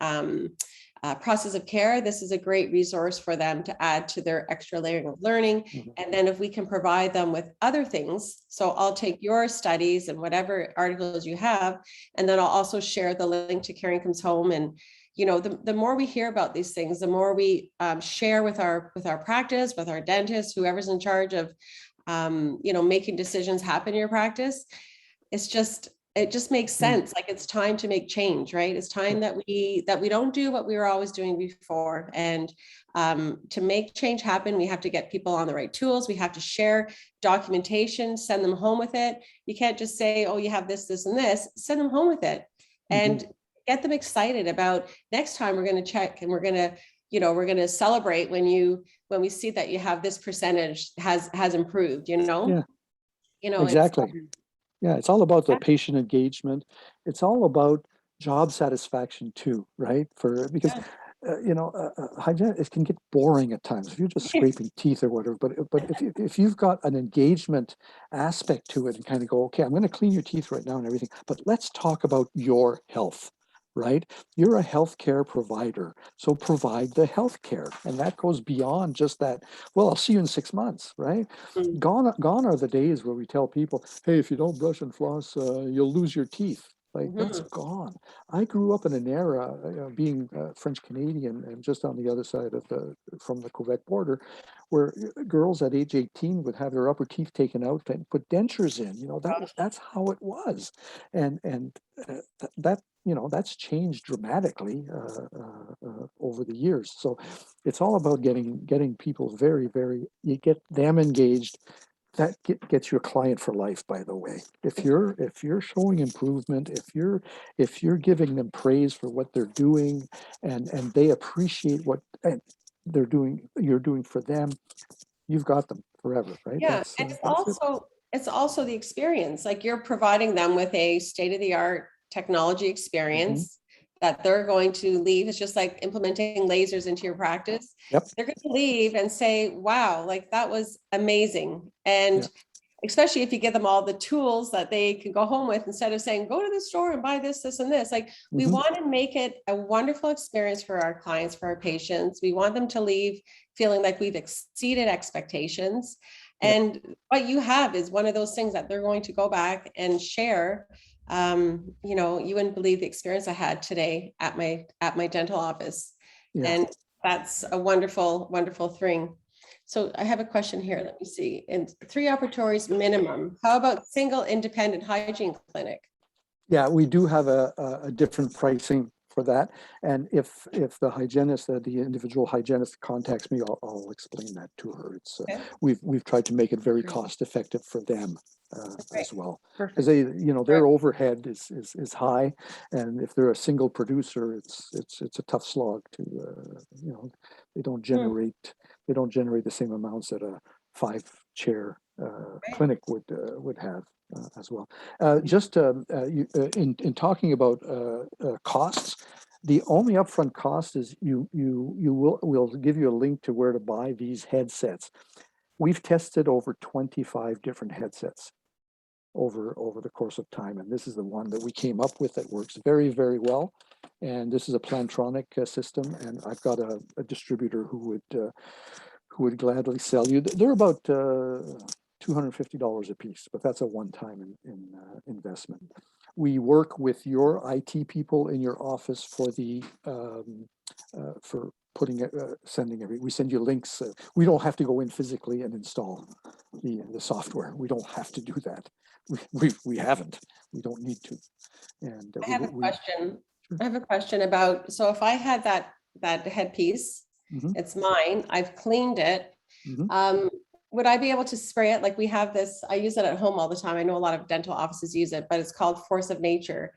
process of care, this is a great resource for them to add to their extra layering of learning. And then if we can provide them with other things, so I'll take your studies and whatever articles you have, and then I'll also share the link to Caring Comes Home. And you know, the more we hear about these things, the more we share with our practice, with our dentist, whoever's in charge of you know, making decisions happen in your practice. It just makes sense. Like it's time to make change, right? It's time that we don't do what we were always doing before. And to make change happen, we have to get people on the right tools. We have to share documentation, send them home with it. You can't just say, oh, you have this, this, and this. Send them home with it, and get them excited about next time we're going to check, and we're going to, you know, we're going to celebrate when we see that you have this percentage has improved, you know? Yeah. You know, exactly. Yeah, it's all about the patient engagement. It's all about job satisfaction too, right? Because you know, hygiene, it can get boring at times if you're just scraping teeth or whatever. But if you've got an engagement aspect to it, and kind of go, okay, I'm going to clean your teeth right now and everything, but let's talk about your health. Right? You're a healthcare provider, so provide the healthcare, and that goes beyond just that. Well, I'll see you in 6 months, right? Gone are the days where we tell people, "Hey, if you don't brush and floss, you'll lose your teeth." Like that's gone. I grew up in an era, being French Canadian and just on the other side of from the Quebec border, where girls at age 18 would have their upper teeth taken out and put dentures in. You know, that's how it was, and that. You know, that's changed dramatically over the years. So it's all about getting people you get them engaged. That gets you a client for life, by the way. If you're showing improvement, if you're giving them praise for what they're doing, and they appreciate what you're doing for them, you've got them forever, right? Yeah, and it's also the experience. Like you're providing them with a state-of-the-art technology experience that they're going to leave. It's just like implementing lasers into your practice. Yep. They're going to leave and say, wow, like that was amazing. And especially if you give them all the tools that they can go home with, instead of saying, go to the store and buy this, this, and this. Like, we Mhm. want to make it a wonderful experience for our clients, for our patients. We want them to leave feeling like we've exceeded expectations. Yeah. And what you have is one of those things that they're going to go back and share. You know, you wouldn't believe the experience I had today at my dental office. Yeah. And that's a wonderful, wonderful thing. So I have a question here. Let me see. And 3 operatories minimum. How about single independent hygiene clinic? Yeah, we do have a different pricing for that. And if the hygienist, the individual hygienist contacts me, I'll explain that to her. It's Okay. we've tried to make it very Great. cost effective for them Okay. as well, because Perfect. they, you know, their overhead is high, and if they're a single producer, it's a tough slog to you know, they don't generate the same amounts that a 5-chair clinic would have. As well. Just in talking about costs, the only upfront cost is we'll give you a link to where to buy these headsets. We've tested over 25 different headsets over the course of time, and this is the one that we came up with that works very, very well. And this is a Plantronic system, and I've got a distributor who would gladly sell you. They're about $250 a piece, but that's a one-time investment. We work with your IT people in your office for the for putting it, we send you links. We don't have to go in physically and install the software. We don't have to do that. We haven't. We don't need to. And I have a question. Sure. I have a question about, so if I had that headpiece, Mhm. it's mine, I've cleaned it. Mhm. Would I be able to spray it? Like, we have this, I use it at home all the time. I know a lot of dental offices use it, but it's called Force of Nature.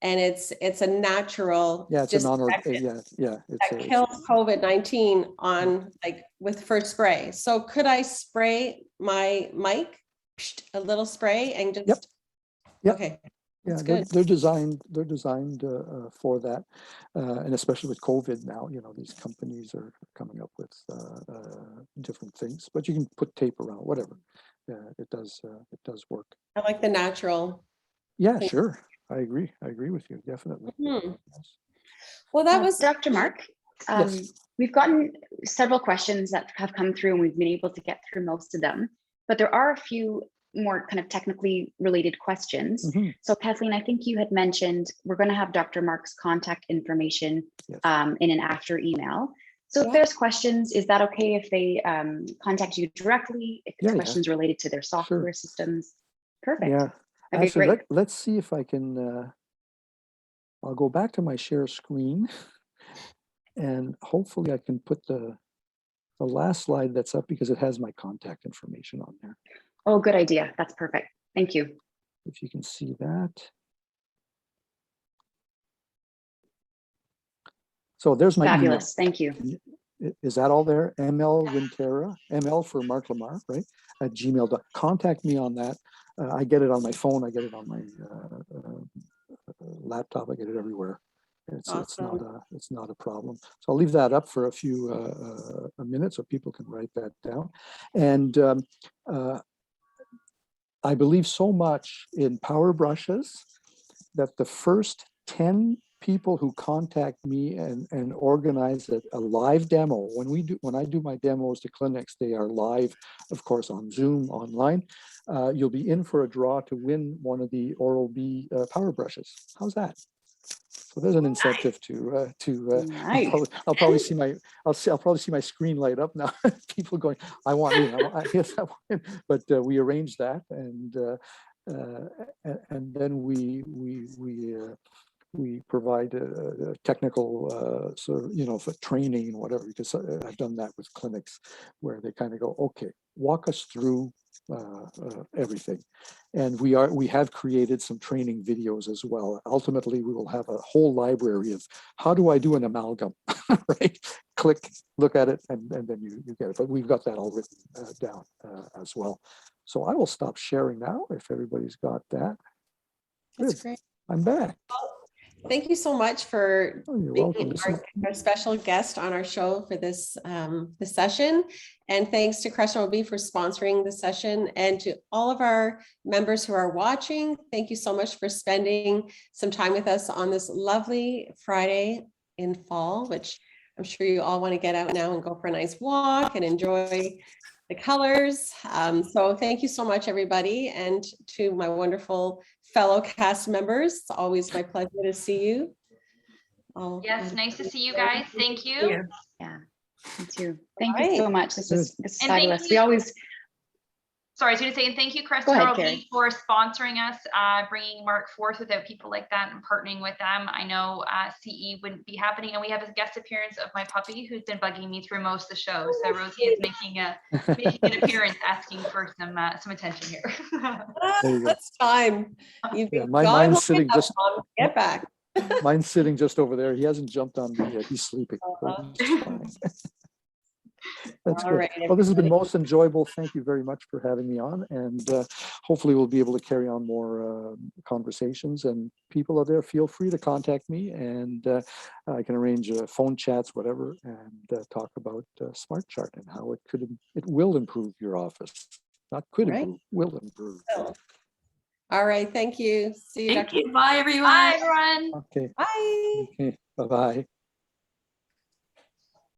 And it's a natural, Yeah, it's a disinfectant yeah. that kills COVID-19 on, like, with first spray. So could I spray my mic, a little spray, and just, Yep. Yep. okay. Yeah, That's good. they're designed for that, and especially with COVID now, you know, these companies are coming up with different things. But you can put tape around, whatever. It does work. I like the natural. Yeah, thing. sure. I agree with you, definitely. Mhm. Yes. Well, that was Dr. Marc, Yes. we've gotten several questions that have come through, and we've been able to get through most of them, but there are a few more kind of technically related questions. Mhm. So Kathleen, I think you had mentioned we're going to have Dr. Marc's contact information Yes. in an after email. So if Yeah. there's questions, is that okay if they contact you directly, if it's Yeah. questions related to their software systems? Perfect. Yeah. That'd be Actually, great. let's see if I can. I'll go back to my share screen, and hopefully I can put the last slide that's up, because it has my contact information on there. Oh, good idea. That's perfect. Thank you. If you can see that. So there's my Fabulous. Thank you. email. Is that all there? ML Wintera, ML for Marc Lamarre, right? At gmail.com. Contact me on that. I get it on my phone. I get it on my laptop. I get it everywhere. It's not a problem. So I'll leave that up for a few minutes so people can write that down. And I believe so much in power brushes that the first 10 people who contact me and organize a live demo, when I do my demos to clinics, they are live, of course, on Zoom online. You'll be in for a draw to win one of the Oral-B power brushes. How's that? So there's an incentive to Nice. I'll probably see my screen light up now. People going, I want in. Yes, I want in. But we arranged that, and then we provide a technical sort of, you know, for training and whatever, because I've done that with clinics where they kind of go, okay, walk us through everything. And we have created some training videos as well. Ultimately, we will have a whole library of how do I do an amalgam, right? Click, look at it, and then you get it. But we've got that all written down as well. So I will stop sharing now if everybody's got that. That's Good. great. I'm back. thank you so much for Oh, you're being welcome. our special guest on our show for this this session. And thanks to Crescent OB for sponsoring the session, and to all of our members who are watching. Thank you so much for spending some time with us on this lovely Friday in fall, which I'm sure you all want to get out now and go for a nice walk and enjoy the colors. So thank you so much, everybody. And to my wonderful fellow cast members, it's always my pleasure to see you. Yes, nice to see you guys. Thank you. Yeah, me too. Thank All you so right. much. This is And thank fabulous. We you. always, Sorry, I was going to say, and thank you, Go Crescent ahead, OB, Carrie. for sponsoring us, bringing Marc forth. Without people like that and partnering with them, I know CE wouldn't be happening. And we have a guest appearance of my puppy, who's been bugging me through most of the show. So Rosie is making an appearance, asking for some attention here. There you go. It's time. You've Yeah, been mine's gone sitting long just- enough, Mom. Get back. Mine's sitting just over there. He hasn't jumped on me yet. He's sleeping. So he's fine. That's All good. right, Well, this has been everybody. most enjoyable. Thank you very much for having me on, and hopefully we'll be able to carry on more conversations. And people out there, feel free to contact me, and I can arrange phone chats, whatever, and talk about SmartChart and how it will improve your office. Not could Right. improve, will improve. All right. Thank you. See you. Thank Dr. you. Bye, everyone. Bye, everyone. Okay. Bye. Okay. Bye bye.